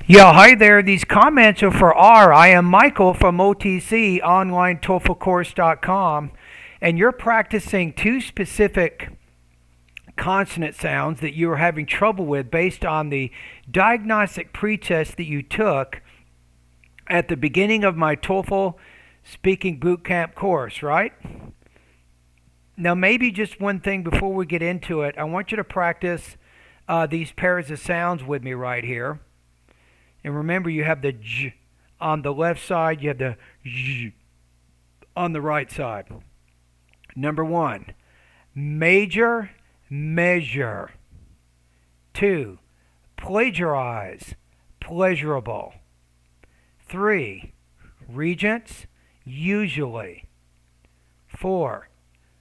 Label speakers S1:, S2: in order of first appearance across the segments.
S1: Yeah, hi there. These comments are for R. I am Michael from OTC, online TOEFLcourse.com, and you're practicing two specific consonant sounds that you are having trouble with based on the diagnostic pretest that you took at the beginning of my TOEFL speaking bootcamp course, right? Now, maybe just one thing before we get into it, I want you to practice these pairs of sounds with me right here. And remember, you have the j on the left side, you have the j on the right side. Number one, major, measure. Two, plagiarize, pleasurable. Three, regents, usually. Four,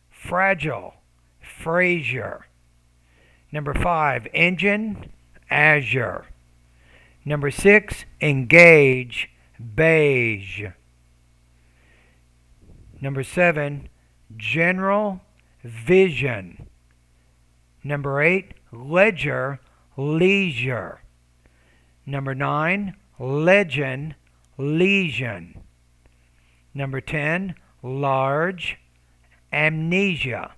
S1: fragile, Fraser. Number five, engine, Azure. Number six, engage, beige. Number seven, general, vision. Number eight, ledger, leisure. Number nine, legend, lesion. Number 10, large, amnesia.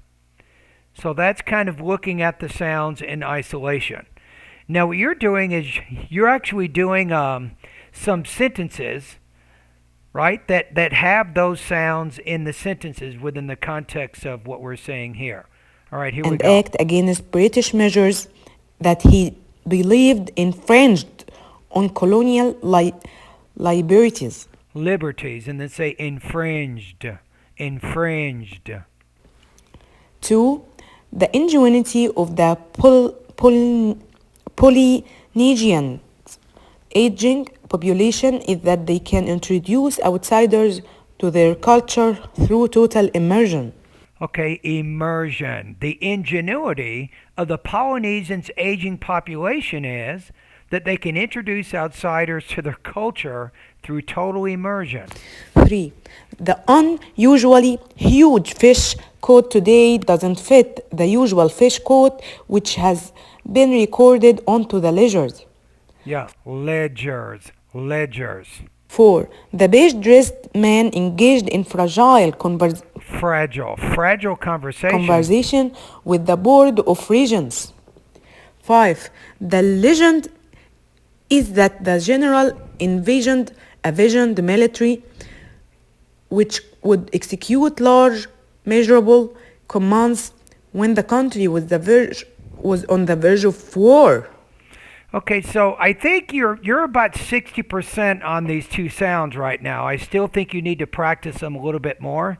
S1: So that's kind of looking at the sounds in isolation. Now, what you're doing is you're actually doing some sentences, right, that have those sounds in the sentences within the context of what we're saying here. All right, here we
S2: And
S1: go.
S2: act against British measures that he believed infringed on colonial liberties.
S1: Liberties, and then say infringed, infringed.
S2: 2. The ingenuity of the Polynesian aging population is that they can introduce outsiders to their culture through total immersion.
S1: Okay, immersion. The ingenuity of the Polynesians' aging population is that they can introduce outsiders to their culture through total immersion.
S2: 3. The unusually huge fish caught today doesn't fit the usual fish caught, which has been recorded onto the ledgers.
S1: Yeah, ledgers, ledgers.
S2: 4. The beige dressed man engaged in fragile
S1: Fragile, fragile conversation.
S2: conversation with the board of regents. 5. The legend is that the general envisioned a visioned military which would execute large, measurable commands when the country was on the verge of war.
S1: Okay, so I think you're about 60% on these two sounds right now. I still think you need to practice them a little bit more.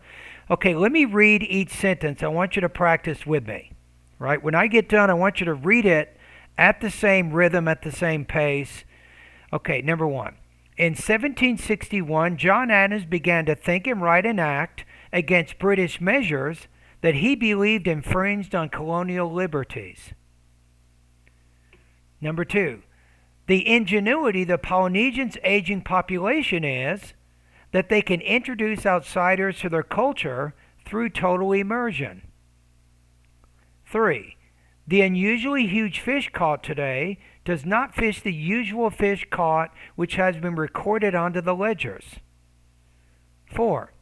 S1: Okay, let me read each sentence. I want you to practice with me. Right? When I get done, I want you to read it at the same rhythm, at the same pace. Okay, number one. In 1761, John Adams began to think and write an act against British measures that he believed infringed on colonial liberties. Number two, the ingenuity of the Polynesians' aging population is that they can introduce outsiders to their culture through total immersion. 3. The unusually huge fish caught today does not fish the usual fish caught which has been recorded onto the ledgers. 4.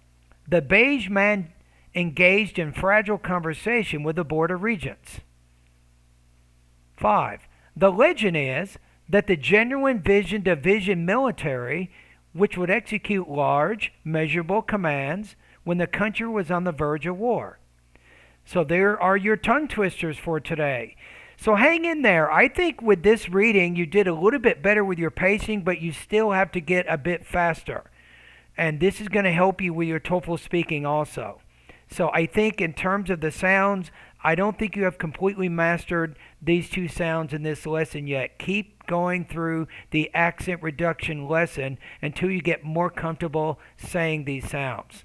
S1: The beige man engaged in fragile conversation with the Board of Regents. 5. The legend is that the genuine vision division military which would execute large, measurable commands when the country was on the verge of war. So there are your tongue twisters for today. So hang in there. I think with this reading, you did a little bit better with your pacing, but you still have to get a bit faster. And this is going to help you with your TOEFL speaking also. So I think in terms of the sounds, I don't think you have completely mastered these two sounds in this lesson yet. Keep going through the accent reduction lesson until you get more comfortable saying these sounds.